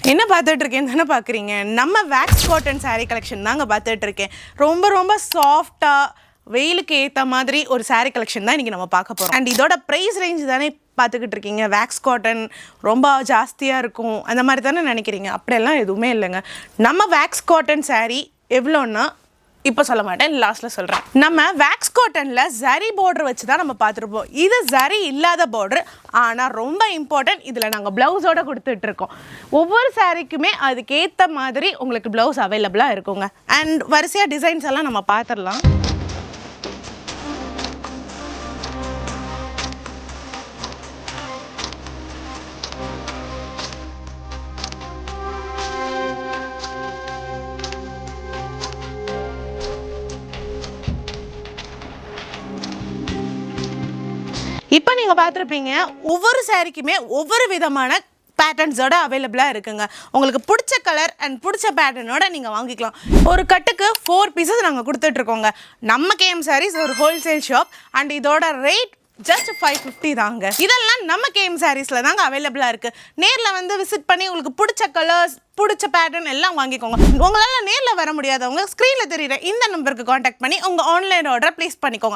என்ன பார்த்துட்டு இருக்கேன்னு தானே பார்க்குறீங்க? நம்ம வேக்ஸ் காட்டன் saree கலெக்ஷன் தாங்க பார்த்துட்டு இருக்கேன். ரொம்ப ரொம்ப சாஃப்டாக வெயிலுக்கு ஏற்ற மாதிரி ஒரு saree கலெக்ஷன் தான் இன்றைக்கி நம்ம பார்க்க போகிறோம். அண்ட் இதோட ப்ரைஸ் ரேஞ்ச் தானே பார்த்துக்கிட்டு இருக்கீங்க. வேக்ஸ் காட்டன் ரொம்ப ஜாஸ்தியாக இருக்கும் அந்த மாதிரி தானே நினைக்கிறீங்க. அப்படியெல்லாம் எதுவுமே இல்லைங்க. நம்ம வேக்ஸ் காட்டன் saree எவ்வளோன்னா இப்போ சொல்ல மாட்டேன், லாஸ்ட்டில் சொல்கிறேன். நம்ம வேக்ஸ் காட்டனில் ஜரி பார்டர் வச்சு தான் நம்ம பார்த்துருப்போம். இது ஜரி இல்லாத பார்டர், ஆனால் ரொம்ப இம்பார்ட்டன்ட். இதில் நாங்கள் ப்ளவுஸோடு கொடுத்துட்ருக்கோம். ஒவ்வொரு சாரீக்குமே அதுக்கேற்ற மாதிரி உங்களுக்கு ப்ளவுஸ் அவைலபிளாக இருக்குங்க. அண்ட் வரிசையாக டிசைன்ஸ் எல்லாம் நம்ம பார்த்துடலாம். இப்போ நீங்கள் பார்த்துருப்பீங்க, ஒவ்வொரு சாரீக்குமே ஒவ்வொரு விதமான பேட்டர்ன்ஸோட அவைலபிளாக இருக்குங்க. உங்களுக்கு பிடிச்ச கலர் அண்ட் பிடிச்ச பேட்டர்னோட நீங்கள் வாங்கிக்கலாம். ஒரு கட்டுக்கு 4 பீசஸ் நாங்கள் கொடுத்துட்ருக்கோங்க. நம்ம கேஎம் சாரீஸ் ஒரு ஹோல்சேல் ஷாப் அண்ட் இதோட ரேட் ஜஸ்ட் 550 தாங்க. இதெல்லாம் நம்ம கேஎம் சாரீஸில் தாங்க அவைலபிளாக இருக்குது. நேரில் வந்து விசிட் பண்ணி உங்களுக்கு பிடிச்ச கலர்ஸ் பிடிச்ச பேட்டர்ன் எல்லாம் வாங்கிக்கோங்க. உங்களால் நேரில் வர முடியாதவங்க ஸ்க்ரீனில் தெரியுற இந்த நம்பருக்கு காண்டாக்ட் பண்ணி உங்கள் ஆன்லைன் ஆர்டரை ப்ளேஸ் பண்ணிக்கோங்க.